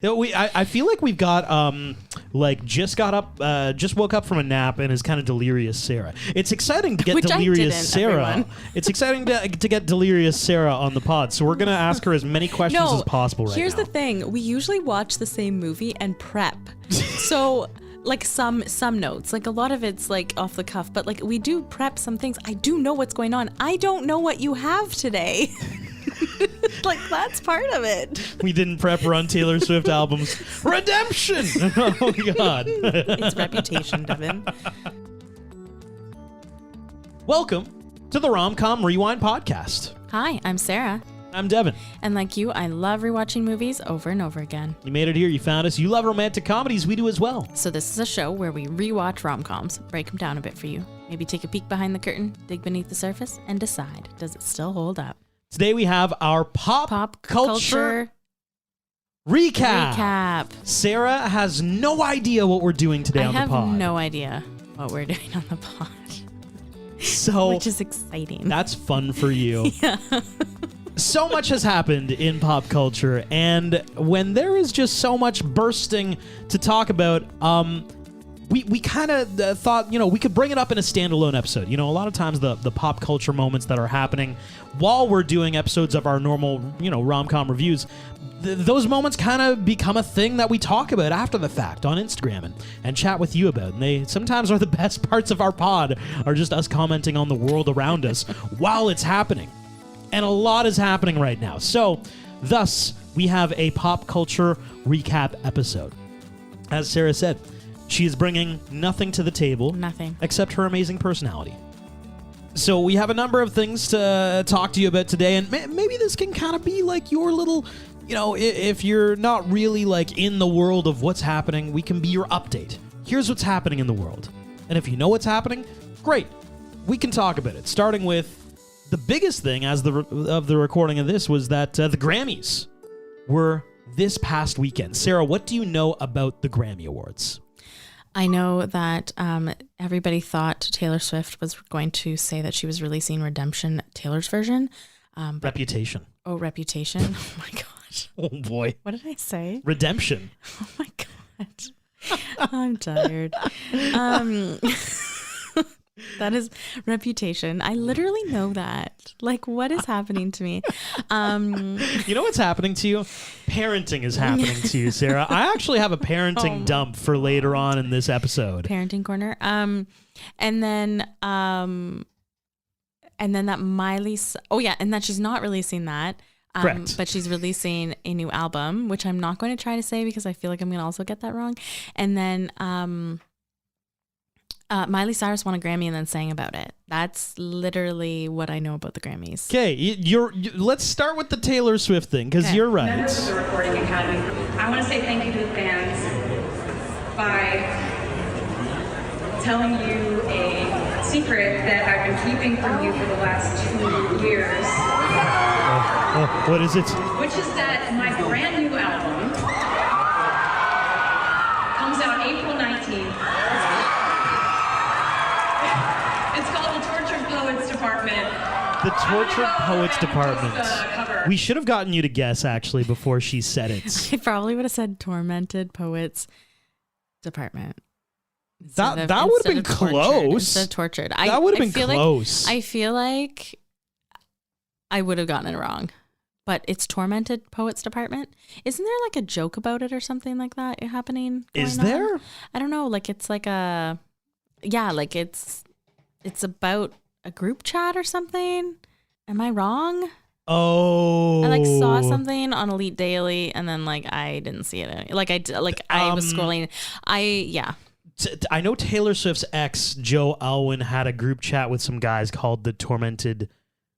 I feel like we've got just woke up from a nap and is kind of delirious Sarah. It's exciting to get delirious Sarah. Everyone. It's exciting to get delirious Sarah on the pod. So we're gonna ask her as many questions as possible right now. Here's the thing: we usually watch the same movie and prep. So like some notes, like a lot of it's like off the cuff, but like we do prep some things. I do know what's going on. I don't know what you have today. Like that's part of it. We didn't prep her on Taylor Swift albums. Redemption! Oh God. It's Reputation, Devin. Welcome to the Rom-Com Rewind Podcast. Hi, I'm Sarah. I'm Devin. And like you, I love rewatching movies over and over again. You made it here, you found us. You love romantic comedies, we do as well. So this is a show where we rewatch rom-coms, break them down a bit for you, maybe take a peek behind the curtain, dig beneath the surface, and decide, does it still hold up? Today we have our pop culture recap. Sarah has no idea what we're doing today on the pod. I have no idea what we're doing on the pod. So, which is exciting. That's fun for you. Yeah. So much has happened in pop culture, and when there is just so much bursting to talk about, we kind of thought, we could bring it up in a standalone episode. A lot of times the pop culture moments that are happening while we're doing episodes of our normal, rom-com reviews, those moments kind of become a thing that we talk about after the fact on Instagram and chat with you about. And they sometimes are the best parts of our pod, are just us commenting on the world around us while it's happening. And a lot is happening right now. So, thus, we have a pop culture recap episode. As Sarah said, she is bringing nothing to the table. Nothing. Except her amazing personality. So we have a number of things to talk to you about today, and maybe this can kind of be like your little, if you're not really like in the world of what's happening, we can be your update. Here's what's happening in the world. And if you know what's happening, great. We can talk about it. Starting with the biggest thing of the recording of this was that the Grammys were this past weekend. Sarah, what do you know about the Grammy Awards? I know that everybody thought Taylor Swift was going to say that she was releasing Redemption, Taylor's version. Reputation. Oh, Reputation. Oh, my gosh. Oh, boy. What did I say? Redemption. Oh, my God. I'm tired. That is Reputation. I literally know that. Like, what is happening to me? You know what's happening to you? Parenting is happening to you, Sarah. I actually have a parenting dump for later on in this episode. Parenting corner. And then that Miley. Oh yeah, and that she's not releasing that. Correct. But she's releasing a new album, which I'm not going to try to say because I feel like I'm going to also get that wrong. And then Miley Cyrus won a Grammy and then sang about it. That's literally what I know about the Grammys. Okay, let's start with the Taylor Swift thing, because you're right. Members of the Recording Academy, I want to say thank you to the fans by telling you a secret that I've been keeping from you for the last 2 years. What is it? Which is that my brand new album comes out April 19th. It's called The Tortured Poets Department. The Tortured Poets Department. We should have gotten you to guess, actually, before she said it. I probably would have said Tormented Poets Department. That would have been close. Instead of tortured. That would have been close. I feel like I would have gotten it wrong. But it's Tormented Poets Department. Isn't there like a joke about it or something like that happening? Is there? I don't know. Like it's like a... Yeah, like it's about a group chat or something. Am I wrong? Oh. I saw something on Elite Daily and then I didn't see it. I was scrolling. I know Taylor Swift's ex, Joe Alwyn, had a group chat with some guys called the Tormented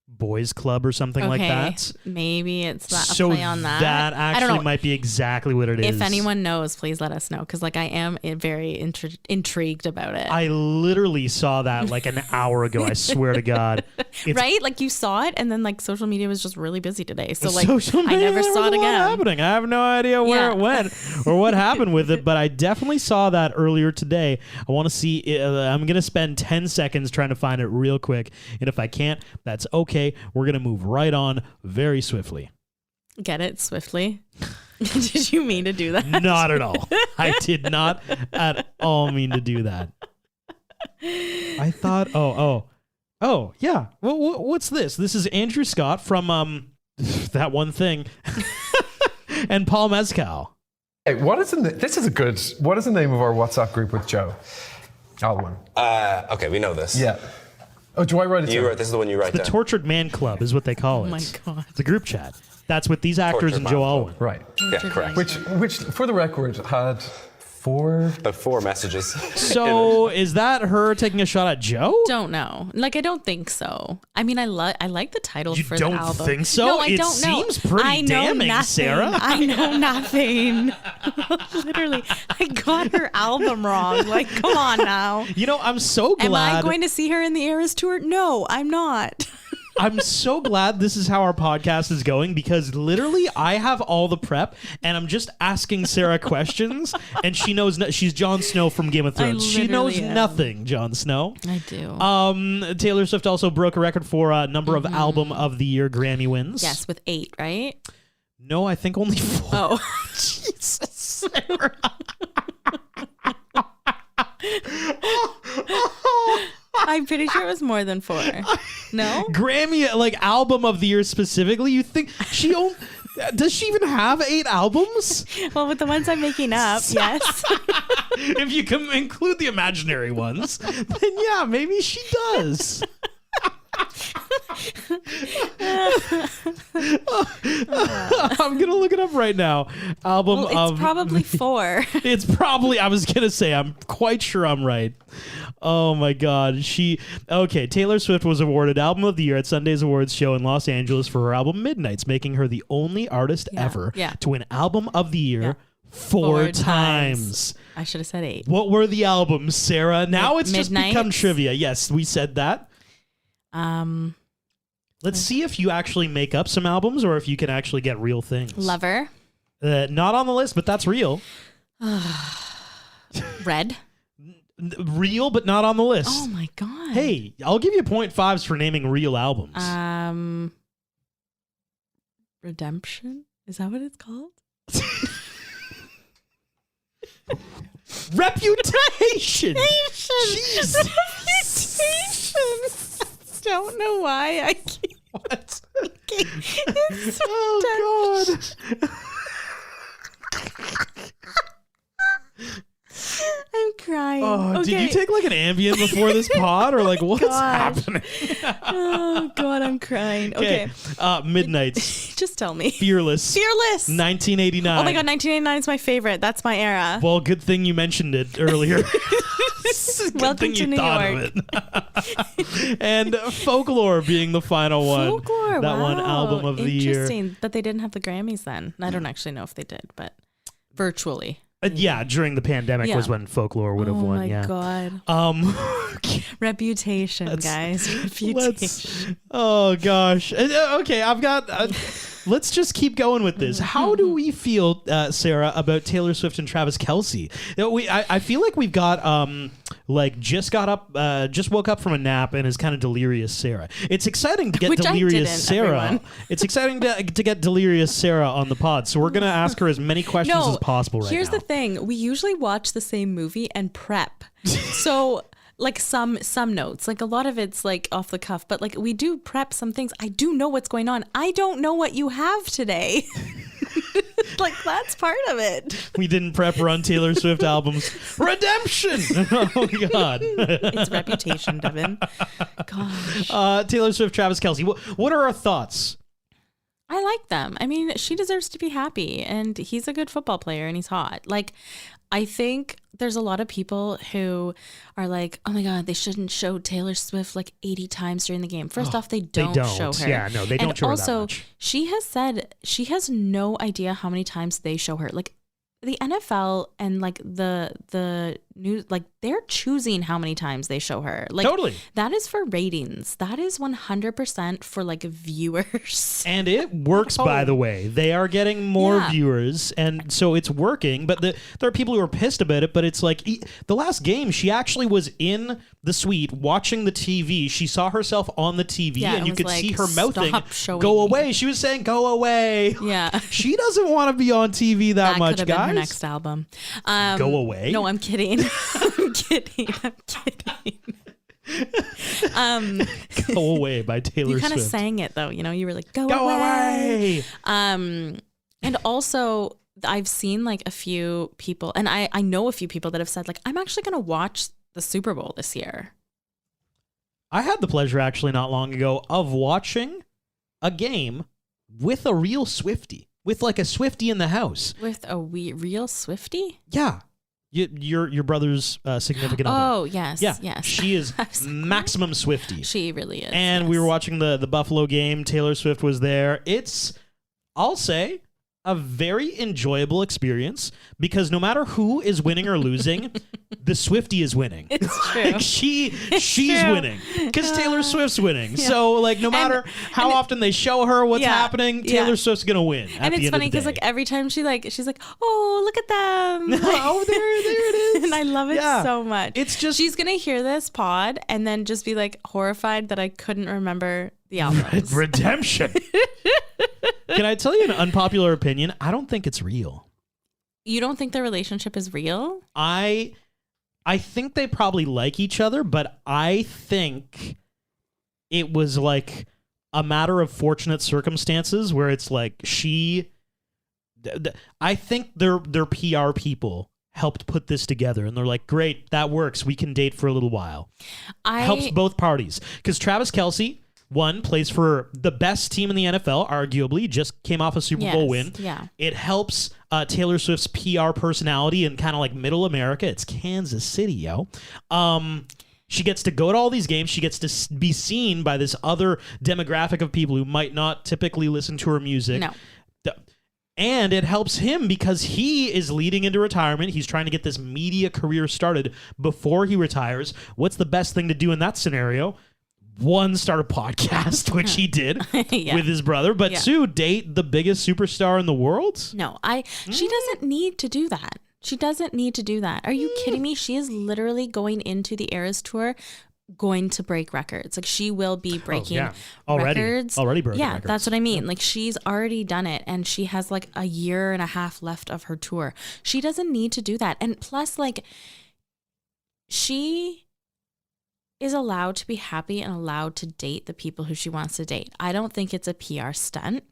Boys Club or something like that. Maybe it's that. So play on that. That actually might be exactly what it is. If anyone knows, please let us know, because I am very intrigued about it. I literally saw that an hour ago. I swear to God. Right? You saw it, and then social media was just really busy today. So I never saw it again. Happening. I have no idea where it went or what happened with it, but I definitely saw that earlier today. I want to see. I'm gonna spend 10 seconds trying to find it real quick, and if I can't, that's okay. We're going to move right on very swiftly. Get it? Swiftly? Did you mean to do that? Not at all. I did not at all mean to do that. I thought, oh, yeah. Well, what's this? This is Andrew Scott from That One Thing and Paul Mescal. Hey, what is the name of our WhatsApp group with Joe? Alwyn. Okay, we know this. Yeah. Oh, do I write it down? This is the one you write The down. Tortured Man Club is what they call it. Oh my God. It's a group chat. That's with these actors Tortured and Man Joe Club. Alwyn. Right. Yeah, correct. Which, for the record, had 4... About 4 messages. So is that her taking a shot at Joe? Don't know. Like, I don't think so. I mean, I like the title You for don't the album. think so? No, I It don't know. seems pretty I know damning, nothing. Sarah. I know nothing. Literally, I got her album wrong. Like, come on now. You know, I'm so glad. Am I going to see her in the Eras tour? No, I'm not. I'm so glad this is how our podcast is going, because literally I have all the prep and I'm just asking Sarah questions and she knows she's Jon Snow from Game of Thrones. She knows literally am. nothing, Jon Snow. I do. Taylor Swift also broke a record for number of Album of the Year Grammy wins. Yes, with 8, right? No, I think only 4. Oh. Jesus, Sarah. I'm pretty sure it was more than 4. No? Grammy, like album of the year specifically. You think she owned? Does she even have 8 albums? Well, with the ones I'm making up, yes. If you can include the imaginary ones, then yeah, maybe she does. I'm gonna look it up right now. Album Well, of it's probably 4. It's probably, I was gonna say, I'm quite sure I'm right. Oh my God. Taylor Swift was awarded Album of the Year at Sunday's Awards show in Los Angeles for her album Midnights, making her the only artist ever to win Album of the Year 4 times. I should have said 8. What were the albums, Sarah? Now it's just become Midnights? trivia. Yes, we said that. Let's see if you actually make up some albums or if you can actually get real things. Lover. Not on the list, but that's real. Red. Real, but not on the list. Oh my God. Hey, I'll give you 0.5s for naming real albums. Redemption? Is that what it's called? Reputation. Jesus. Reputation. Don't know why I can't. What? Okay. It's Oh God. I'm crying. Oh, okay. did you take like an Ambien before this pod, or like what's Gosh. happening? Oh God, I'm crying. Okay. Midnights. Just tell me. Fearless. Fearless. 1989. Oh my God, 1989 is my favorite. That's my era. Well, good thing you mentioned it earlier. Good Welcome thing to you New thought York. of it. And Folklore being the final one. Folklore. That wow. one album of the year. Interesting that they didn't have the Grammys then. I don't actually know if they did, but virtually. Yeah, during the pandemic was when Folklore would have Oh won. my Yeah. God. Reputation, guys. Reputation. Oh gosh. Okay, I've got. Let's just keep going with this. How do we feel, Sarah, about Taylor Swift and Travis Kelce? I feel like we've got just woke up from a nap and is kind of delirious Sarah. It's exciting to get Which delirious I didn't, Sarah. everyone. It's exciting to get delirious Sarah on the pod. So we're gonna ask her as many questions as possible right here's now. the thing. We usually watch the same movie and prep. So like some notes, like a lot of it's like off the cuff, but like we do prep some things. I do know what's going on. I don't know what you have today. Like that's part of it. We didn't prep her on Taylor Swift albums. Redemption. Oh God. It's Reputation, Devin. Gosh. Taylor Swift, Travis Kelce. What are our thoughts? I like them. I mean, she deserves to be happy, and he's a good football player and he's hot. Like, I think there's a lot of people who are like, oh my God, they shouldn't show Taylor Swift like 80 times during the game. First off, they don't show her. Yeah, no, they don't show her that also, much. she has said she has no idea how many times they show her. Like, the NFL and like the news, like they're choosing how many times they show her. Like Totally. that is for ratings. That is 100% for like viewers. And it works, by the way. They are getting more viewers, and so it's working. But there are people who are pissed about it, but it's like the last game, she actually was in the suite watching the TV. She saw herself on the TV, and you could like, see her mouthing, me. go away. She was saying, go away. Yeah. She doesn't want to be on TV that much, could have guys. been her next album. Go away? No, I'm kidding. I'm kidding. Go Away by Taylor You kind of Swift. sang it though, you know, you were like, go away. And also I've seen like a few people, and I know a few people that have said like, I'm actually going to watch the Super Bowl this year. I had the pleasure actually not long ago of watching a game with a real Swiftie, with like a Swiftie in the house. With a real Swiftie? Yeah. Your brother's significant other. Oh, yes. Yeah. Yes. She is maximum Swiftie. She really is. And we were watching the Buffalo game. Taylor Swift was there. It's, I'll say, a very enjoyable experience because no matter who is winning or losing, the Swiftie is winning. It's true. Like she's true. winning because Taylor Swift's winning. Yeah. So like no matter how often they show her what's happening, Taylor Swift's gonna win. And it's funny because like every time she's like, oh, look at them. Oh, there it is. And I love it so much. It's just she's gonna hear this pod and then just be like horrified that I couldn't remember the albums. Redemption. Can I tell you an unpopular opinion? I don't think it's real. You don't think their relationship is real? I think they probably like each other, but I think it was like a matter of fortunate circumstances where it's like I think their PR people helped put this together and they're like, great, that works. We can date for a little while. Helps both parties. Because Travis Kelce, one, plays for the best team in the NFL, arguably, just came off a Super Bowl win. Yeah. It helps Taylor Swift's PR personality in kind of like middle America. It's Kansas City, yo. She gets to go to all these games. She gets to be seen by this other demographic of people who might not typically listen to her music. No. And it helps him because he is leading into retirement. He's trying to get this media career started before he retires. What's the best thing to do in that scenario? One, start a podcast, which he did with his brother. But two, date the biggest superstar in the world? No, she doesn't need to do that. She doesn't need to do that. Are you kidding me? She is literally going into the Eras Tour going to break records. Like she will be breaking records. Already broken records. records. That's what I mean. Like she's already done it and she has like a year and a half left of her tour. She doesn't need to do that. And plus like she is allowed to be happy and allowed to date the people who she wants to date. I don't think it's a PR stunt.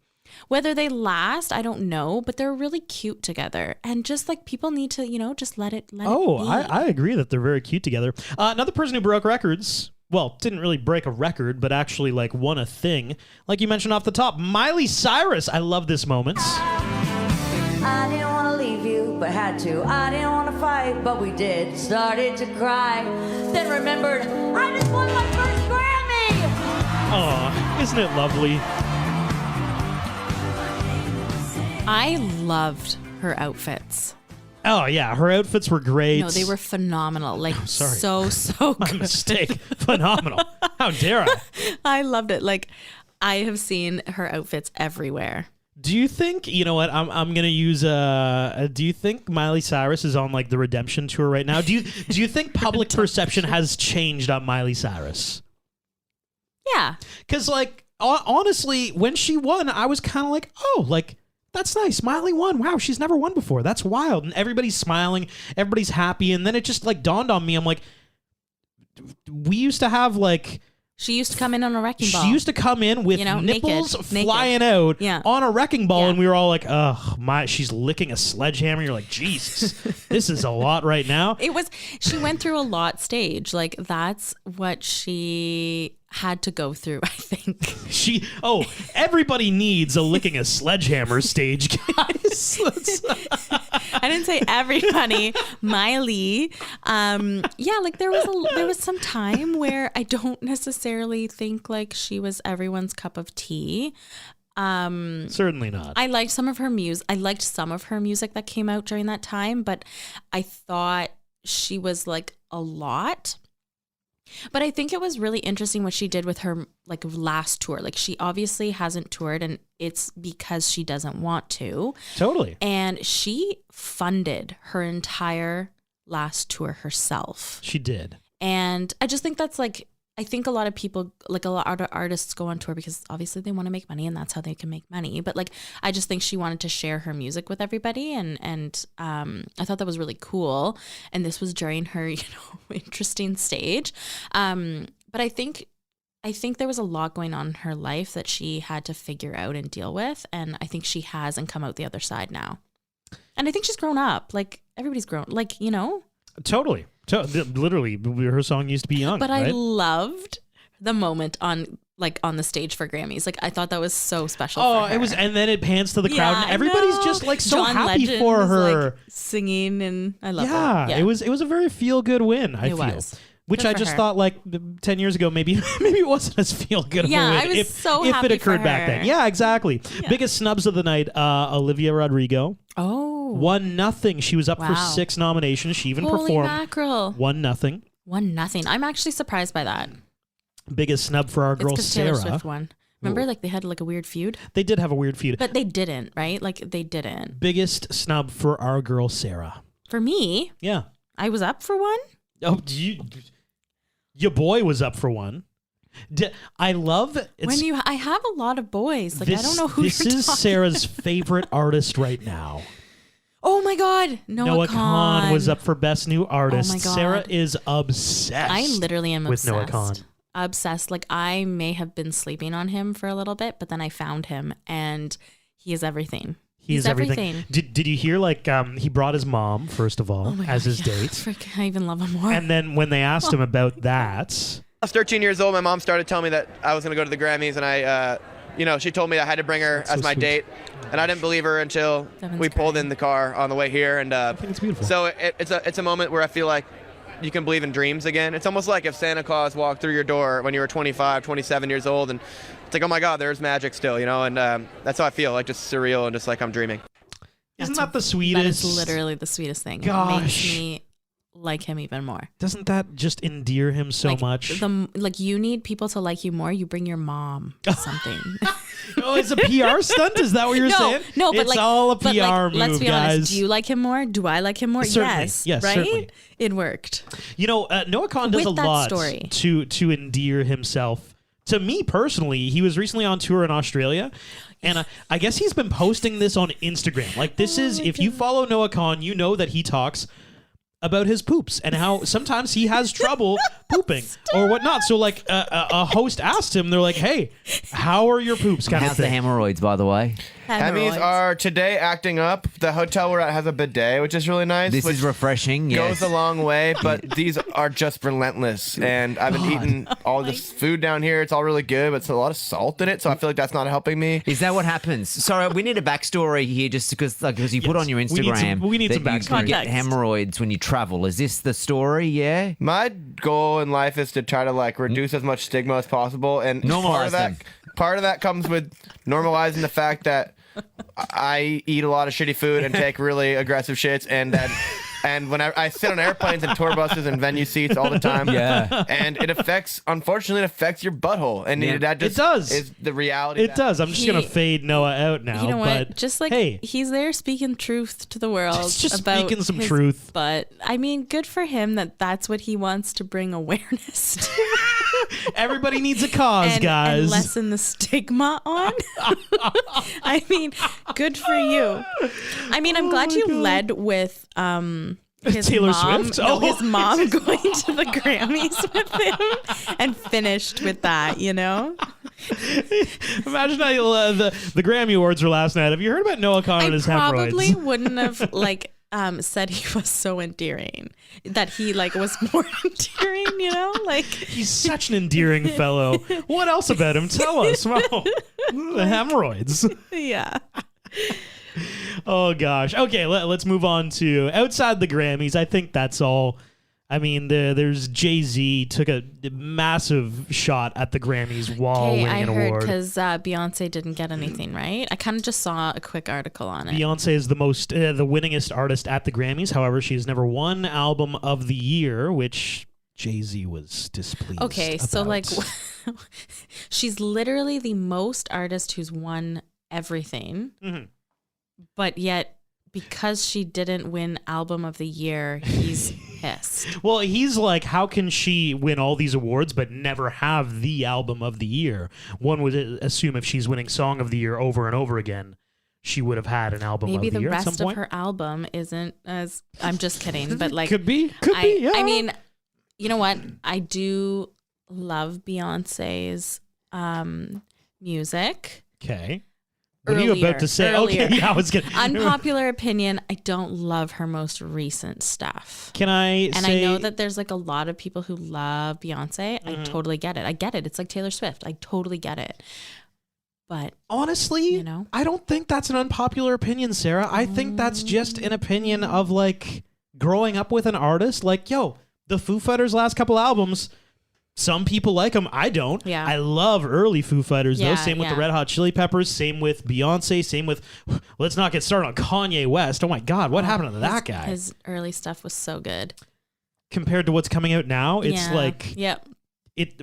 Whether they last, I don't know, but they're really cute together. And just like people need to, you know, just let it be. I agree that they're very cute together. Another person who broke records, well, didn't really break a record, but actually like won a thing. Like you mentioned off the top, Miley Cyrus. I love this moment. I didn't want to leave you, but had to. I didn't want to fight, but we did. Started to cry, then remembered I just won my first Grammy. Aw, isn't it lovely? I loved her outfits. Oh, yeah. Her outfits were great. No, they were phenomenal. Like, so good. My mistake. Phenomenal. How dare I? I loved it. Like, I have seen her outfits everywhere. Do you think, you know what, I'm going to use, do you think Miley Cyrus is on, like, the redemption tour right now? Do you think public perception has changed on Miley Cyrus? Yeah. Because, like, honestly, when she won, I was kind of like, oh, like, that's nice. Miley won. Wow, she's never won before. That's wild. And everybody's smiling. Everybody's happy. And then it just, like, dawned on me. I'm like, we used to have, like... She used to come in on a wrecking ball. She used to come in with nipples flying out on a wrecking ball, and we were all like, "Ugh, she's licking a sledgehammer." You're like, Jesus, this is a lot right now. She went through a lot stage. Like that's what she had to go through, I think. Everybody needs a licking a sledgehammer stage, guys. I didn't say everybody. Miley. Like there was some time where I don't necessarily think like she was everyone's cup of tea. Certainly not. I liked some of her music. I liked some of her music that came out during that time, but I thought she was like a lot. But I think it was really interesting what she did with her like last tour. Like she obviously hasn't toured, and it's because she doesn't want to. Totally. And she funded her entire last tour herself. She did. And I just think that's like, I think a lot of people, like a lot of artists go on tour because obviously they want to make money and that's how they can make money. But like, I just think she wanted to share her music with everybody. And I thought that was really cool. And this was during her, interesting stage. But I think there was a lot going on in her life that she had to figure out and deal with. And I think she has and come out the other side now. And I think she's grown up. Like everybody's grown, like, Totally. Literally, her song used to be young. But right? I loved the moment on the stage for Grammys. Like I thought that was so special. For her. It was, and then it pans to the crowd, and I everybody's know. just like so John happy Legend for was, her. like, singing, and I love Yeah, it. it was a very feel good win. I feel. was. Which Good I for just her. thought like 10 years ago, maybe it wasn't as feel good of a Yeah, win. I was if, so if happy it occurred for back her. then. Yeah, exactly. Biggest snubs of the night, Olivia Rodrigo. Oh, 1-0. She was up for Wow. 6 nominations. She even holy performed mackerel! 1-0. 1-0. I'm actually surprised by that. Biggest snub for our It's girl because Taylor Sarah. Swift won. Remember, like they had like a weird feud, They did have a weird feud. but they didn't, right? Like they didn't. Biggest snub for our girl Sarah. For me, Yeah. I was up for one. Oh, your boy was up for one. I love I have a lot of boys. Like I don't know who this you're is talking Sarah's favorite artist right now. Oh my God, Noah Kahan was up for Best New Artist. Oh my God. Sarah is obsessed. I literally am with obsessed. Noah Kahan. Obsessed. Like I may have been sleeping on him for a little bit, but then I found him, and he is everything. He's everything. Did you hear he brought his mom first of all Oh my as God, his yeah. date, Frick, I even love him more. and then when they asked him about that, I was 13 years old. My mom started telling me that I was going to go to the Grammys, and she told me I had to bring her That's as so my sweet. date, and I didn't believe her until Devin's we pulled crying. in the car on the way here, and I think it's beautiful. so it's a moment where I feel like you can believe in dreams again. It's almost like if Santa Claus walked through your door when you were 25, 27 years old, and it's like, oh my God, there's magic still, and that's how I feel, like just surreal and just like I'm dreaming. Isn't that the sweetest? That is literally the sweetest thing. It Gosh. makes me like him even more. Doesn't that just endear him so Like, much? You need people to like you more. You bring your mom to something. Oh, it's a PR stunt? Is that what you're saying? No, but it's all a PR but move, let's be guys. honest. Do you like him more? Do I like him more? Certainly. Yes, right? certainly. It worked. Noah Kahan does With a that lot story. to endear himself. To me personally, he was recently on tour in Australia, and I guess he's been posting this on Instagram. Like this is, if you follow Noah Kahan, you know that he talks about his poops and how sometimes he has trouble pooping or whatnot. So like a host asked him, they're like, "Hey, how are your poops?" Kind How's of the thing. hemorrhoids, by the way? Emmys are today acting up. The hotel we're at has a bidet, which is really nice. This which is refreshing. Yes. goes a long way, but these are just relentless. And I've been eating all this food down here. It's all really good, but it's a lot of salt in it, so I feel like that's not helping me. Is that what happens? Sorry, we need a backstory here, just because you put on your We need Instagram some- we need that some you backstory. get hemorrhoids when you travel. Is this the story? Yeah. My goal in life is to try to reduce as much stigma as possible, and Normalize them. part of that comes with normalizing the fact that I eat a lot of shitty food and take really aggressive shits, and that. And when I sit on airplanes and tour buses and venue seats all the time, Yeah. and unfortunately, it affects your butthole, and Yeah. that just It does. is the reality. It does. I'm just He- gonna fade Noah out now. You know but what? Just like hey, he's there speaking truth to the world. Just about speaking some his truth. But I mean, good for him that that's what he wants to bring awareness to. everybody needs a cause, and guys. lessen the stigma on. I mean, good for you. I mean, I'm glad you led with his Taylor mom, Swift? no, Oh. his mom going to the Grammys with him and finished with that, Imagine how the Grammy Awards were last night. Have you heard about Noah Kahan and I his probably hemorrhoids? wouldn't have said he was so endearing, that he was more endearing, He's such an endearing fellow. What else about him? Tell us. Well, the hemorrhoids. yeah. Oh gosh. Okay, let's move on to outside the Grammys. I think that's all I mean, there's Jay-Z took a massive shot at the Grammys while winning I an heard award. because Beyonce didn't get anything, right? I kind of just saw a quick article on it. Beyonce is the winningest artist at the Grammys. However, she has never won Album of the Year, which Jay-Z was displeased Okay, so about. like, she's literally the most artist who's won everything, but yet because she didn't win Album of the Year, he's pissed. Well, he's like, how can she win all these awards but never have the Album of the Year? One would assume if she's winning Song of the Year over and over again, she would have had an Album Maybe of the the Year at some rest of point. her album isn't as. I'm just kidding, but like Could be. Yeah. I mean, you know what? I do love Beyonce's music. Okay. What are you about to say? Earlier. Okay, yeah, I was gonna. Unpopular opinion, I don't love her most recent stuff. Can I And say? I know that there's like a lot of people who love Beyonce. I totally get it. I get it. It's like Taylor Swift. I totally get it. But honestly, you know? I don't think that's an unpopular opinion, Sarah. I think that's just an opinion of like growing up with an artist. Like, yo, the Foo Fighters' last couple albums, some people like them. I don't. Yeah. I love early Foo Fighters, though. Yeah, Same with the yeah. Red Hot Chili Peppers. Same with Beyonce. Same with, let's not get started on Kanye West. Oh my God, what happened to that guy? His early stuff was so good. Compared to what's coming out now, it's Yeah. like, Yep.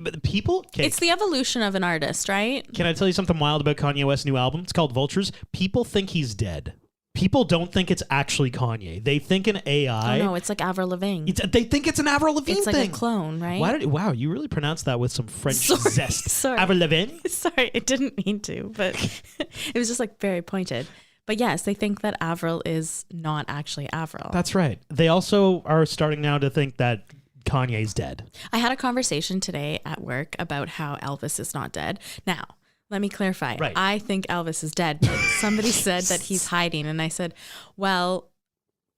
but people, okay, It's the evolution of an artist, right? can I tell you something wild about Kanye West's new album? It's called Vultures. People think he's dead. People don't think it's actually Kanye. They think an AI. Oh no, it's like Avril Lavigne. They think it's an Avril Lavigne It's like thing. a clone, right? Wow, you really pronounced that with some French Sorry, zest. sorry. Avril Lavigne? Sorry, I didn't mean to, but it was just like very pointed. But yes, they think that Avril is not actually Avril. That's right. They also are starting now to think that Kanye's dead. I had a conversation today at work about how Elvis is not dead. Now, let me clarify. Right. I think Elvis is dead, but somebody said that he's hiding. And I said, well,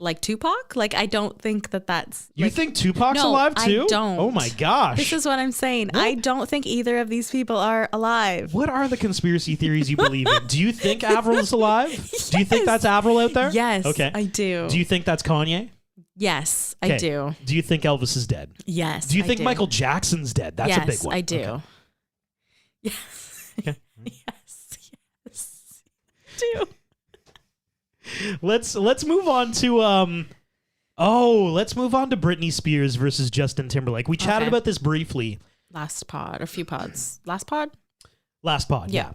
like Tupac? Like, I don't think that that's... You like, think Tupac's no, alive too? I don't. Oh my gosh. This is what I'm saying. I don't think either of these people are alive. What are the conspiracy theories you believe in? Do you think Avril is alive? Do you think that's Avril out there? Yes, Okay. I do. Do you think that's Kanye? Yes, I Okay. do. Do you think Elvis is dead? Yes, Do you I think do. Michael Jackson's dead? That's yes, a big one. I do. Okay. Yes. Okay. Yes. I do. Let's move on to let's move on to Britney Spears versus Justin Timberlake. We chatted Okay. about this briefly Last pod, a few pods. Last pod? last pod. Yeah.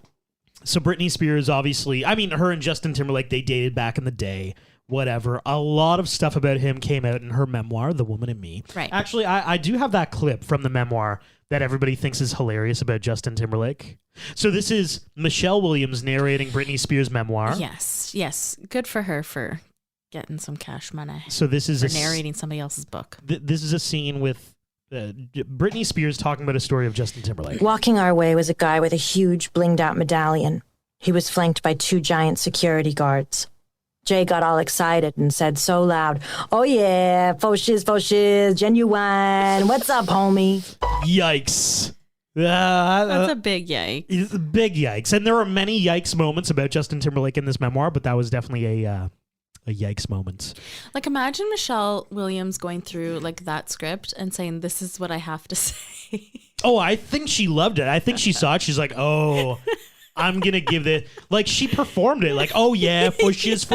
So Britney Spears, obviously, I mean, her and Justin Timberlake, they dated back in the day. Whatever. A lot of stuff about him came out in her memoir, The Woman in Me. Right. Actually, I do have that clip from the memoir that everybody thinks is hilarious about Justin Timberlake. So this is Michelle Williams narrating Britney Spears' memoir. Yes. Yes. Good for her for getting some cash money. So this is For narrating somebody else's book. This is a scene with Britney Spears talking about a story of Justin Timberlake. Walking our way was a guy with a huge blinged out medallion. He was flanked by 2 giant security guards. Jay got all excited and said so loud, "Oh yeah, faux shiz, genuine. What's up, homie?" Yikes. That's a big yike. It's a big yikes. And there are many yikes moments about Justin Timberlake in this memoir, but that was definitely a yikes moment. Like, imagine Michelle Williams going through like that script and saying, "This is what I have to say." Oh, I think she loved it. I think she saw it. She's like, oh, I'm going to give it. Like, she performed it. Like, oh, yeah, for shiz.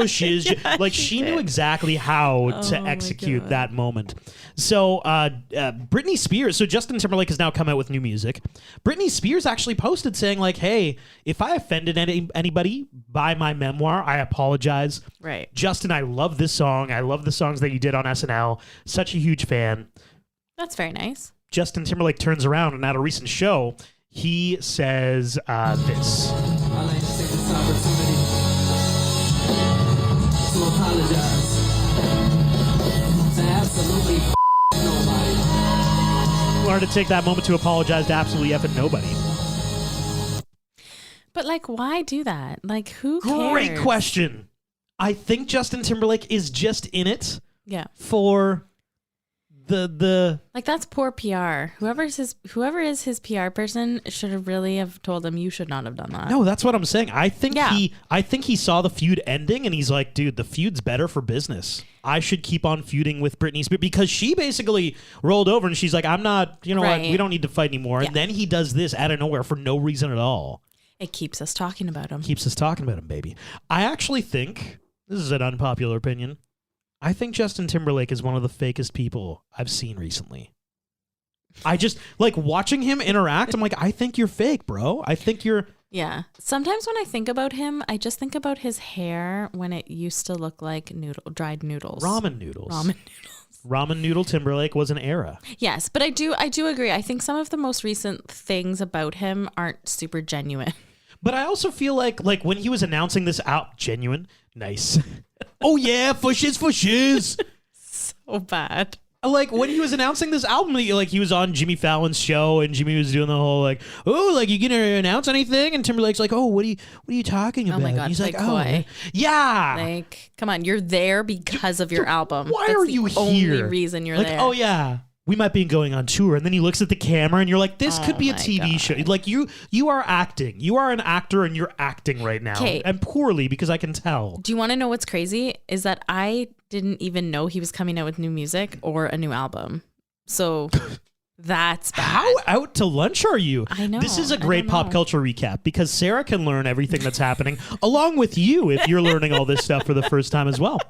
Yeah, Like, she knew exactly how to my execute God. that moment. So, Britney Spears. So, Justin Timberlake has now come out with new music. Britney Spears actually posted saying, like, hey, if I offended anybody by my memoir, I apologize. Right. Justin, I love this song. I love the songs that you did on SNL. Such a huge fan. That's very nice. Justin Timberlake turns around and at a recent show, he says this. I'd like to take this opportunity to apologize to absolutely nobody. Wanted to take that moment to apologize to absolutely effing nobody. But like, why do that? Like, who cares? Great question. I think Justin Timberlake is just in it Yeah. for Like that's poor PR. Whoever is his PR person should have really have told him you should not have done that. No, that's what I'm saying. I think he saw the feud ending and he's like, dude, the feud's better for business. I should keep on feuding with Britney Spears because she basically rolled over and she's like, I'm not, what, we don't need to fight anymore. Yeah. And then he does this out of nowhere for no reason at all. It keeps us talking about him. Keeps us talking about him, baby. I actually think, this is an unpopular opinion, I think Justin Timberlake is one of the fakest people I've seen recently. I just, like, watching him interact, I'm like, I think you're fake, bro. I think you're... Yeah. Sometimes when I think about him, I just think about his hair when it used to look like dried noodles. Ramen noodles. Ramen noodle Timberlake was an era. Yes, but I do agree. I think some of the most recent things about him aren't super genuine. But I also feel like when he was announcing this out, genuine, nice. Oh yeah, for shiz. So bad. Like when he was announcing this album, like he was on Jimmy Fallon's show and Jimmy was doing the whole like, oh, like you gonna announce anything? And Timberlake's like, oh, what are you talking about? Oh my God, and he's like, coy. Oh, yeah. Like, come on, you're there because of your album. Why That's are you the here? Only reason you're like, there. Oh yeah, we might be going on tour. And then he looks at the camera and you're like, this could be a TV show. Like you are acting. You are an actor and you're acting right now. And poorly because I can tell. Do you want to know what's crazy? Is that I didn't even know he was coming out with new music or a new album. So that's bad. How out to lunch are you? I know. This is a great pop culture recap because Sarah can learn everything that's happening along with you if you're learning all this stuff for the first time as well.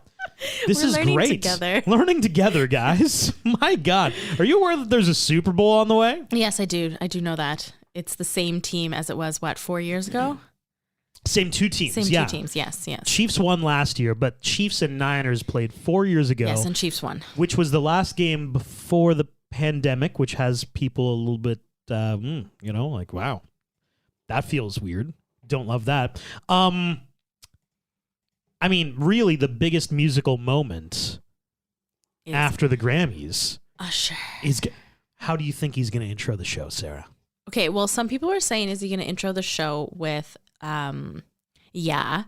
This is great. Together. Learning together, guys. My God. Are you aware that there's a Super Bowl on the way? Yes, I do. I do know that. It's the same team as it was, 4 years ago? Same two teams. Same two teams, yes. Chiefs won last year, but Chiefs and Niners played 4 years ago. Yes, and Chiefs won. Which was the last game before the pandemic, which has people a little bit, like, wow, that feels weird. Don't love that. I mean, really, the biggest musical moment after the Grammys Usher. How do you think he's going to intro the show, Sarah? Okay, well, some people are saying, is he going to intro the show with, yeah,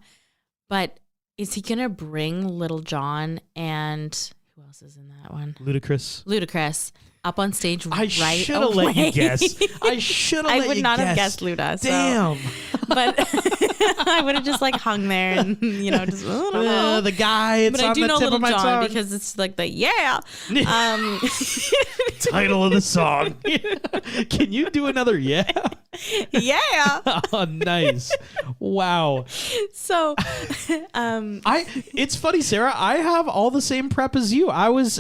but is he going to bring Little John and who else is in that one? Ludacris up on stage I should have let you guess. I would not have guessed Luda. So. Damn. But I would have just like hung there and, just, I don't know. The guy, it's but on I do the know tip Little of my John tongue. because it's like the yeah. Title of the song. Can you do another yeah? Yeah. Oh, nice. Wow. So, it's funny, Sarah. I have all the same prep as you. I was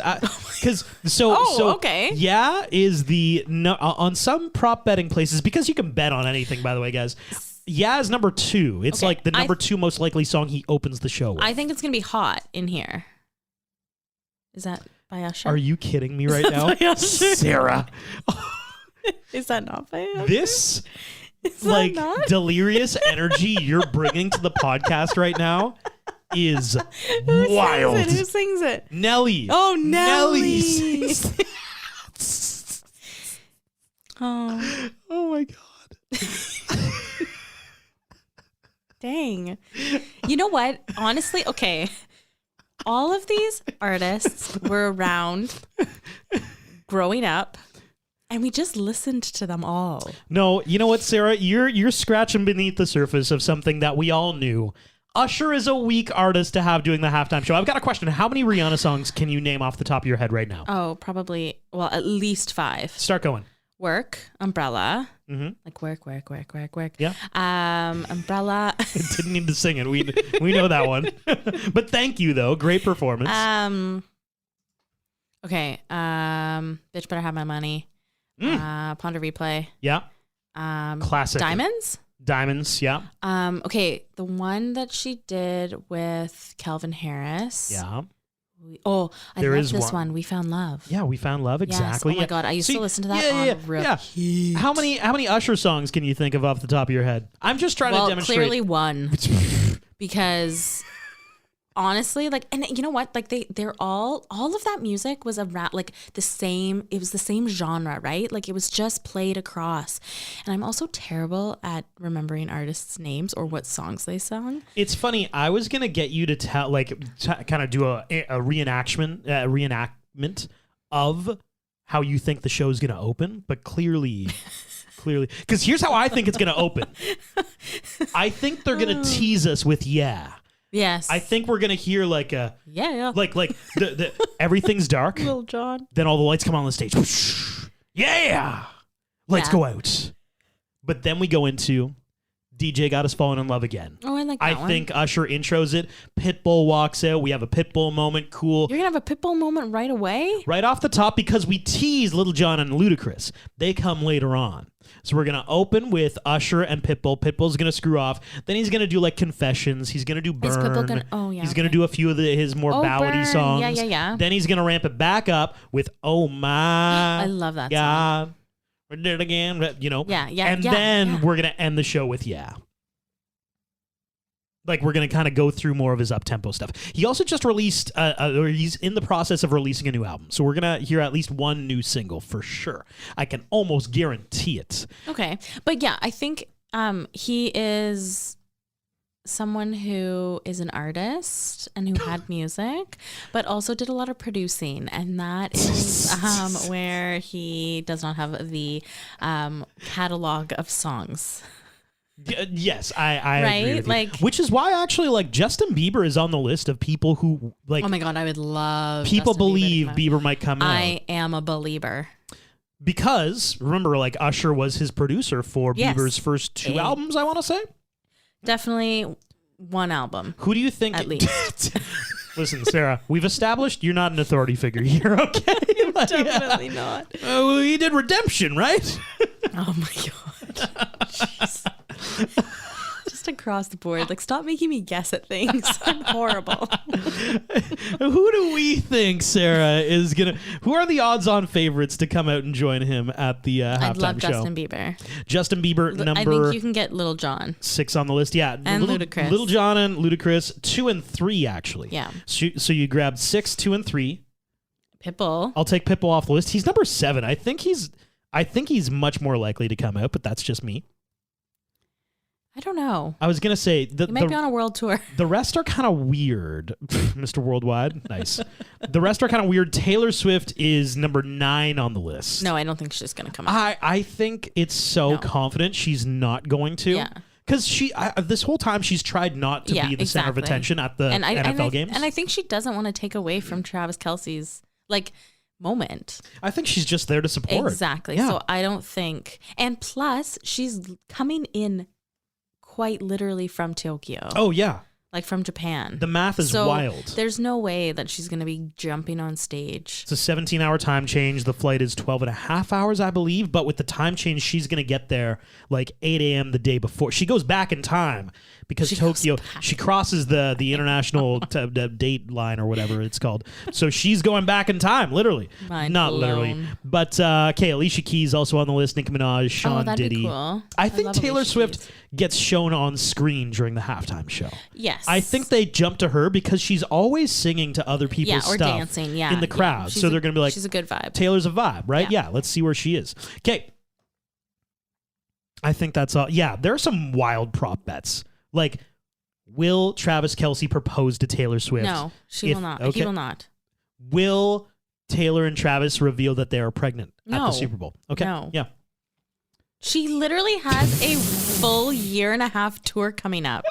because okay. Yeah is the on some prop betting places because you can bet on anything. By the way, guys. Yeah is number 2. It's like the number 2 most likely song he opens the show with. I think it's gonna be Hot in here. Is that by Usher? Are you kidding me right now, Sarah? Is that not by Usher? This like delirious energy you're bringing to the podcast right now is wild. Who sings it? Nelly. Oh, Nelly. Sings it. Oh my God. Dang. You know what? Honestly, okay. All of these artists were around growing up. And we just listened to them all. No, you know what, Sarah? You're scratching beneath the surface of something that we all knew. Usher is a weak artist to have doing the halftime show. I've got a question. How many Rihanna songs can you name off the top of your head right now? Oh, probably, at least 5. Start going. Work, Umbrella. Mm-hmm. Like work. Yeah. Umbrella. Didn't need to sing it. We know that one. But thank you, though. Great performance. Okay. Bitch Better Have My Money. Ponder Replay. Yeah. Classic. Diamonds, yeah. Okay, the one that she did with Calvin Harris. Yeah. I love this one. We Found Love. Yeah, We Found Love, exactly. Yes. Oh my God, I used to listen to that on repeat. How many Usher songs can you think of off the top of your head? I'm just trying to demonstrate. Clearly one. Because honestly, and you know what? They're all of that music was like the same. It was the same genre, right? Like it was just played across. And I'm also terrible at remembering artists' names or what songs they sung. It's funny. I was gonna get you to tell, kind of do a reenactment of how you think the show's going to open, but clearly, because here's how I think it's going to open. I think they're going to tease us with Yes. I think we're going to hear like a yeah. like the everything's dark. Little John. Then all the lights come on the stage. Yeah. Lights go out. But then we go into DJ Got Us Falling in Love Again. Oh, I like that one. I think Usher intros it. Pitbull walks out. We have a Pitbull moment. Cool. You're going to have a Pitbull moment right away? Right off the top, because we tease Little John and Ludacris. They come later on. So we're going to open with Usher and Pitbull. Pitbull's going to screw off. Then he's going to do like Confessions. He's going to do Burn. Is Pitbull gonna, oh, yeah. He's going to do a few of his more ballady Burn. songs. Yeah. Then he's going to ramp it back up with Oh My I love that God. song. We did it again. You know? Yeah. And then we're going to end the show with Like, we're going to kind of go through more of his up-tempo stuff. He also just released, or he's in the process of releasing a new album. So we're going to hear at least one new single for sure. I can almost guarantee it. Okay. But yeah, I think he is someone who is an artist and who had music, but also did a lot of producing. And that is where he does not have the catalog of songs. Yes, I right? agree with you. Like, which is why actually like Justin Bieber is on the list of people who like. Oh my God, I would love. People Justin believe Bieber Bieber might come out. I am a believer. Because remember, like Usher was his producer for Bieber's first two albums. I want to say. Definitely one album. Who do you think? At least. Listen, Sarah, we've established you're not an authority figure here, okay? Definitely not. Well, he did Redemption, right? Oh my God. Jeez. Just across the board. Like, stop making me guess at things. I'm horrible. Who do we think, Sarah, is going to... Who are the odds-on favorites to come out and join him at the halftime show? I'd love Justin Bieber. Justin Bieber, number... I think you can get Little John. 6 on the list, yeah. And Ludacris. Little John and Ludacris, 2 and 3, actually. Yeah. So you grabbed 6, 2, and 3. Pitbull. I'll take Pitbull off the list. He's number 7. I think he's much more likely to come out, but that's just me. I don't know. I was going to say... He might be on a world tour. The rest are kind of weird. Mr. Worldwide. Nice. The rest are kind of weird. Taylor Swift is number 9 on the list. No, I don't think she's going to come out. I think it's so confident she's not going to. Yeah. Because this whole time she's tried not to be the center of attention at the NFL games. And I think she doesn't want to take away from Travis Kelce's moment. I think she's just there to support. Exactly. Yeah. So I don't think. And plus, she's coming in quite literally from Tokyo. Oh, yeah. Like from Japan. The math is wild. There's no way that she's going to be jumping on stage. It's a 17-hour time change. The flight is 12 and a half hours, I believe. But with the time change, she's going to get there like 8 a.m. the day before. She goes back in time because she crosses the international date line or whatever it's called. So she's going back in time, literally. Not literally. But, okay, Alicia Keys also on the list. Nicki Minaj, Sean that'd Diddy. Be cool. I think Taylor Alicia Swift Keys. gets shown on screen during the halftime show. Yes. I think they jump to her because she's always singing to other people's or stuff dancing, in the crowd. So they're going to be like, she's a good vibe. Taylor's a vibe, right? Yeah, let's see where she is. Okay. I think that's all. Yeah, there are some wild prop bets. Like, will Travis Kelce propose to Taylor Swift? No, she will not. Okay. He will not. Will Taylor and Travis reveal that they are pregnant at the Super Bowl? Okay. No. Yeah. She literally has a full 1.5-year tour coming up.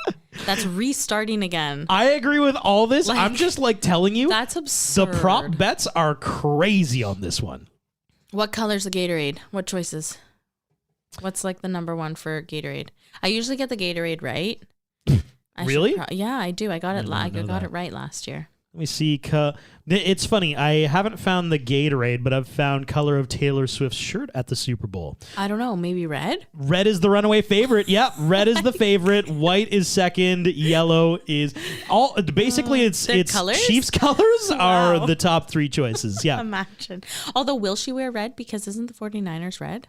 That's restarting again. I agree with all this. I'm just telling you. That's absurd. The prop bets are crazy on this one. What color's the Gatorade? What choices? What's the number one for Gatorade? I usually get the Gatorade right. Really? Yeah, I do. I got it. I got it right last year. Let me see. It's funny. I haven't found the Gatorade, but I've found color of Taylor Swift's shirt at the Super Bowl. I don't know. Maybe red? Red is the runaway favorite. Yep. Red is the favorite. White is second. Yellow is all. Basically, it's colors? Chiefs colors are the top 3 choices. Yeah. Imagine. Although, will she wear red? Because isn't the 49ers red?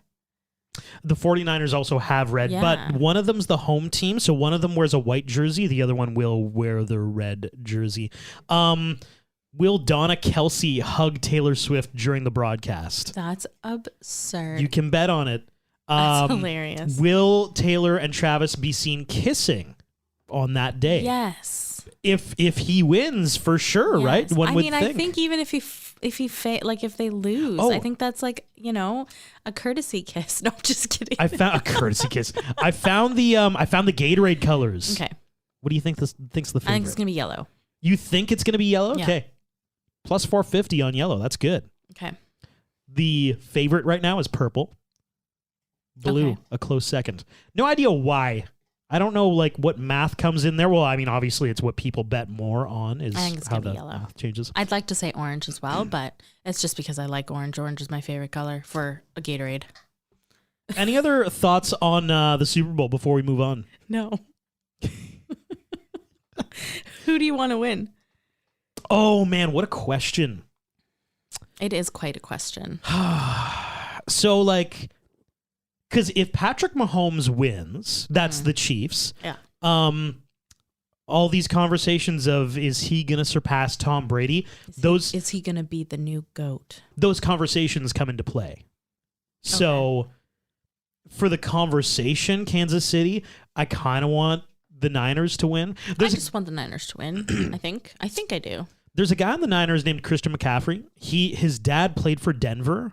The 49ers also have red, Yeah. but one of them's the home team, so one of them wears a white jersey. The other one will wear the red jersey. Will Donna Kelce hug Taylor Swift during the broadcast? That's absurd. You can bet on it. That's hilarious. Will Taylor and Travis be seen kissing on that day? Yes. If he wins, for sure, Yes. right? One would think. I think even if he if they lose. Oh. I think that's like, a courtesy kiss. No, I'm just kidding. I found a courtesy kiss. I found the Gatorade colors. Okay. What do you think's the favorite? I think it's gonna be yellow. You think it's gonna be yellow? Yeah. Okay. Plus 450 on yellow. That's good. Okay. The favorite right now is purple. Blue, Okay. a close second. No idea why. I don't know what math comes in there. Well, I mean, obviously it's what people bet more on is I think it's how gonna the be yellow. math changes. I'd like to say orange as well, but it's just because I like orange. Orange is my favorite color for a Gatorade. Any other thoughts on the Super Bowl before we move on? No. Who do you want to win? Oh man, what a question. It is quite a question. So because if Patrick Mahomes wins, that's the Chiefs. Yeah. All these conversations of is he gonna surpass Tom Brady? Is he gonna be the new GOAT? Those conversations come into play. So for the conversation, Kansas City, I kind of want the Niners to win. I just want the Niners to win. I think I do. There's a guy on the Niners named Christian McCaffrey. His dad played for Denver,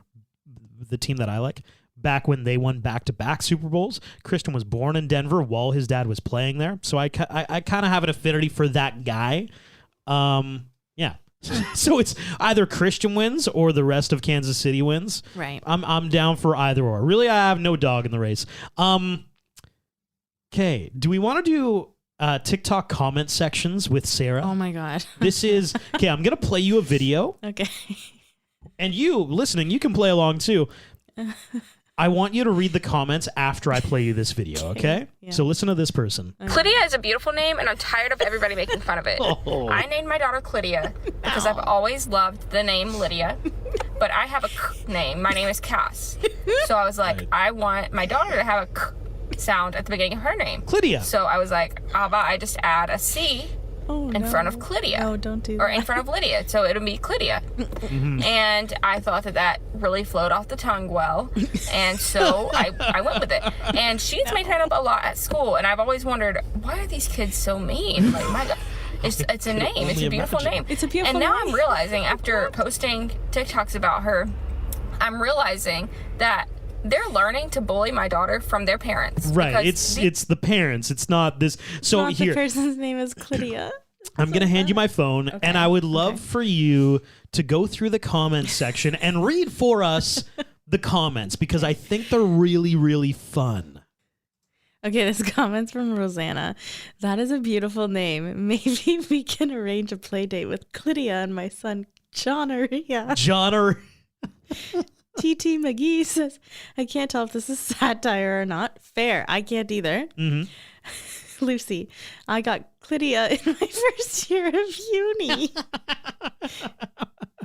the team that I like, back when they won back-to-back Super Bowls. Christian was born in Denver while his dad was playing there. So I kind of have an affinity for that guy. Yeah. So it's either Christian wins or the rest of Kansas City wins. Right. I'm down for either or. Really, I have no dog in the race. Okay. Do we want to do TikTok comment sections with Sarah? Oh my God. This is okay. I'm gonna play you a video. Okay. And you listening, you can play along too. I want you to read the comments after I play you this video, okay? Yeah. So listen to this person. Clidia is a beautiful name, and I'm tired of everybody making fun of it. Oh. I named my daughter Clidia because I've always loved the name Lydia, but I have a K name. My name is Cass. So I was like, I want my daughter to have a K sound at the beginning of her name. Clidia. So I was like, how about I just add a C in front of Clidia? No, don't do that. Or in front of Lydia, so it'll be Clidia. And I thought that really flowed off the tongue well, and so I went with it. And she's made fun of a lot at school, and I've always wondered, why are these kids so mean? Like, my God. It's a name. It's a beautiful name. It's a beautiful And now name. I'm realizing, after posting TikToks about her, I'm realizing that they're learning to bully my daughter from their parents. Right. It's the parents. It's not this. So Not here, the person's name is Clidia. I'm going to hand you my phone, and I would love for you to go through the comments section and read for us the comments, because I think they're really, really fun. Okay, this comment's from Rosanna. That is a beautiful name. Maybe we can arrange a play date with Clidia and my son, John Aria. TT McGee says, I can't tell if this is satire or not. Fair. I can't either. Lucy, I got Clidia in my first year of uni.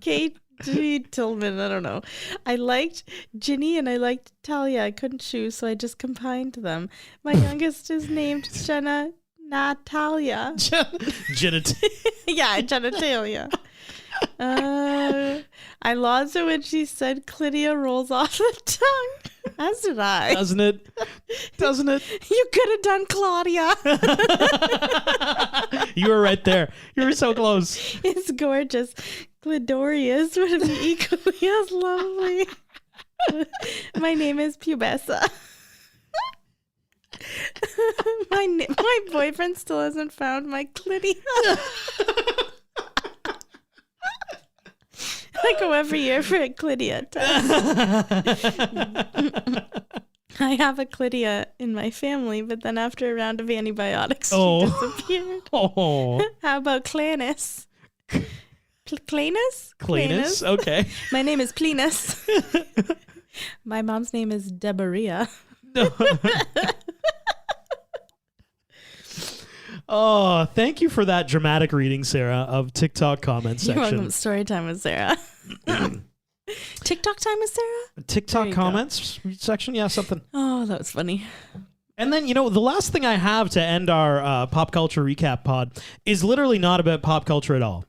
Kate Tillman, I don't know. I liked Ginny and I liked Talia. I couldn't choose, so I just combined them. My youngest is named Jenna Natalia. Yeah, genitalia. I lost it when she said Clidia rolls off the tongue. As did I. Doesn't it? You could have done Claudia. You were right there. You were so close. It's gorgeous. Glidorius would be equally as lovely. My name is Pubessa. My boyfriend still hasn't found my Clidia. I go every year for a Clidia test. I have a Clidia in my family, but then after a round of antibiotics, she disappeared. How about Clanus? Clanus? Clanus? Okay. My name is Plenus. My mom's name is Debaria. Oh, thank you for that dramatic reading, Sarah, of TikTok comment You're section. welcome. Story time with Sarah. TikTok time with Sarah? TikTok comments section? Yeah, something. Oh, that was funny. And then, the last thing I have to end our pop culture recap pod is literally not about pop culture at all.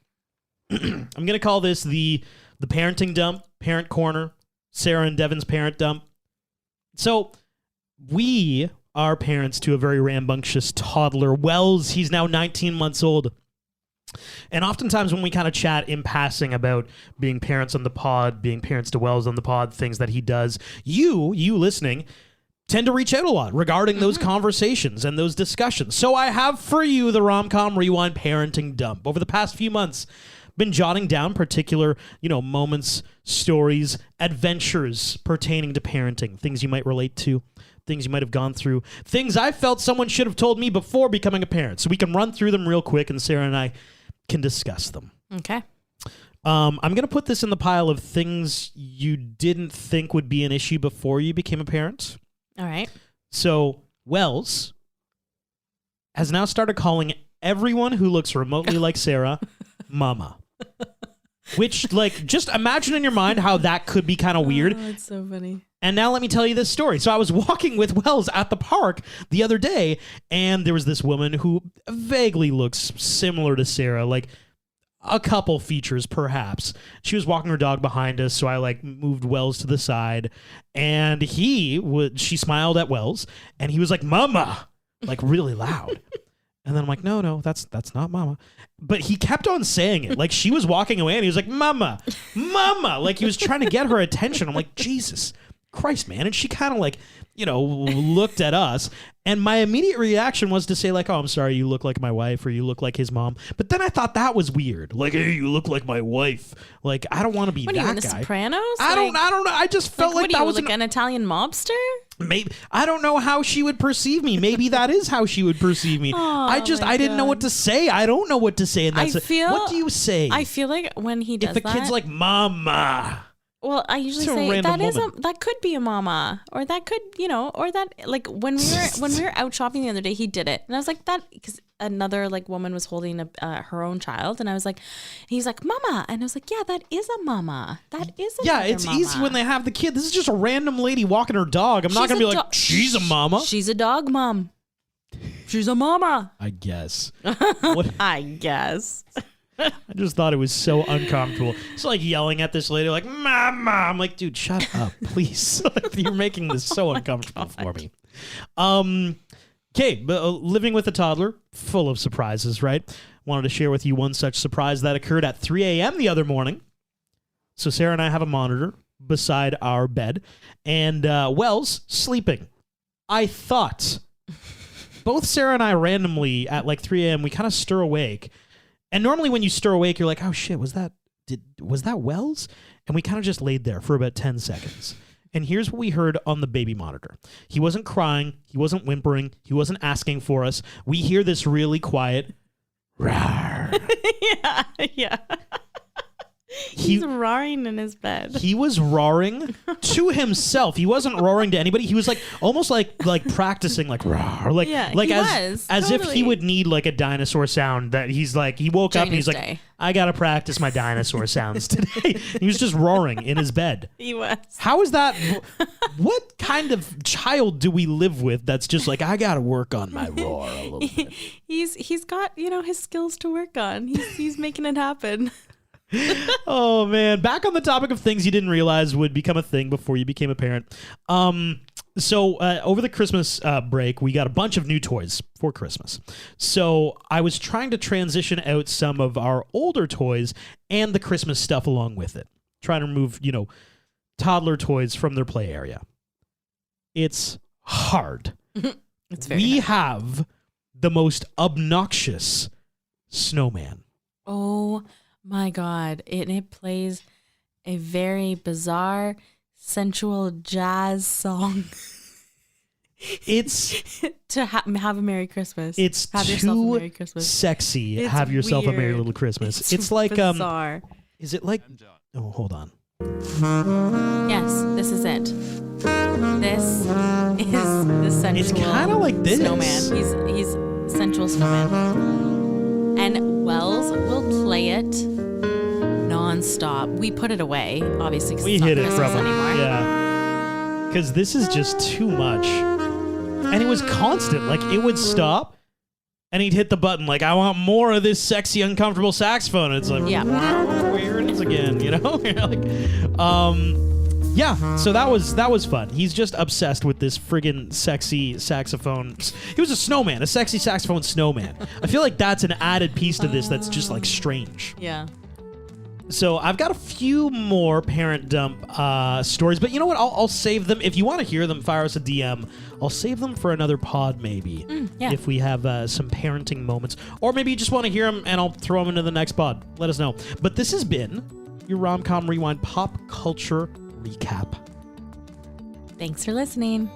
I'm going to call this the parenting dump, parent corner, Sarah and Devin's parent dump. So we are parents to a very rambunctious toddler. Wells, he's now 19 months old. And oftentimes when we kind of chat in passing about being parents on the pod, being parents to Wells on the pod, things that he does, you listening, tend to reach out a lot regarding those conversations and those discussions. So I have for you the Rom-Com Rewind Parenting Dump. Over the past few months, been jotting down particular, moments, stories, adventures pertaining to parenting, things you might relate to, things you might have gone through, things I felt someone should have told me before becoming a parent. So we can run through them real quick, and Sarah and I can discuss them. Okay. I'm going to put this in the pile of things you didn't think would be an issue before you became a parent. All right. So Wells has now started calling everyone who looks remotely like Sarah Mama. Which, just imagine in your mind how that could be kind of weird. Oh, it's so funny. And now let me tell you this story. So I was walking with Wells at the park the other day, and there was this woman who vaguely looks similar to Sarah, like a couple features perhaps. She was walking her dog behind us, so I moved Wells to the side, and she smiled at Wells, and he was like, "Mama," really loud. And then I'm like, no, that's not Mama. But he kept on saying it. Like she was walking away and he was like, Mama, Mama. Like he was trying to get her attention. I'm like, Jesus Christ, man. And she kind of looked at us. And my immediate reaction was to say oh, I'm sorry, you look like my wife, or you look like his mom. But then I thought that was weird. Hey, you look like my wife. I don't want to be what that are you in The guy. Sopranos? I don't know. I just felt what that are you, was an Italian mobster? Maybe I don't know how she would perceive me. Maybe that is how she would perceive me. I didn't know what to say. I don't know what to say. And that's what do you say? I feel like when he does if a kid's like Mama. Well, I usually say that could be a mama, or that could, or that when we were out shopping the other day, he did it, and I was like that because another woman was holding her own child, and I was like, he's like Mama, and I was like, yeah, that is a mama, that is a it's mama. easy when they have the kid. This is just a random lady walking her dog. I'm not gonna be like she's a mama. She's a dog mom. She's a mama. I guess. I guess. I just thought it was so uncomfortable. It's like yelling at this lady, like, Mama. I'm like, dude, shut up, please. You're making this so uncomfortable for me. Okay, living with a toddler, full of surprises, right? Wanted to share with you one such surprise that occurred at 3 a.m. the other morning. So Sarah and I have a monitor beside our bed, and Wells sleeping. I thought both Sarah and I randomly at 3 a.m. we kind of stir awake. And normally when you stir awake, you're like, oh shit, was that Wells? And we kind of just laid there for about 10 seconds. And here's what we heard on the baby monitor. He wasn't crying. He wasn't whimpering. He wasn't asking for us. We hear this really quiet, rawr. Yeah. He's roaring in his bed. He was roaring to himself. He wasn't roaring to anybody. He was almost like practicing roar. As if he would need a dinosaur sound that he's he woke up and he's like, I gotta practice my dinosaur sounds today. He was just roaring in his bed. He was. How is that? What kind of child do we live with that's just I gotta work on my roar a little bit? He's got his skills to work on. He's making it happen. Oh man, back on the topic of things you didn't realize would become a thing before you became a parent. So over the Christmas break, we got a bunch of new toys for Christmas. So I was trying to transition out some of our older toys and the Christmas stuff along with it. Trying to remove, toddler toys from their play area. It's hard. It's very We hard. have the most obnoxious snowman. Oh my God. It plays a very bizarre, sensual jazz song. It's to have a Merry Christmas. It's have yourself a too Merry Christmas. sexy. It's have yourself a Merry weird. Little Christmas. It's like bizarre. Is it like? Oh, hold on. Yes, this is it. This is the sensual. It's kind of like this. Snowman. He's sensual snowman. And Wells will play it nonstop. We put it away, obviously, because We it's not hid it Christmas from him. anymore. Yeah. Because this is just too much. And it was constant. It would stop, and he'd hit the button. I want more of this sexy, uncomfortable saxophone. And it's Yeah. Here it is again. You're Yeah, so that was fun. He's just obsessed with this friggin' sexy saxophone. He was a snowman, a sexy saxophone snowman. I feel like that's an added piece to this that's just like strange. Yeah. So I've got a few more parent dump stories, but you know what? I'll save them. If you want to hear them, fire us a DM. I'll save them for another pod, maybe. Yeah. If we have some parenting moments, or maybe you just want to hear them, and I'll throw them into the next pod. Let us know. But this has been your Rom-Com Rewind pop culture recap. Thanks for listening.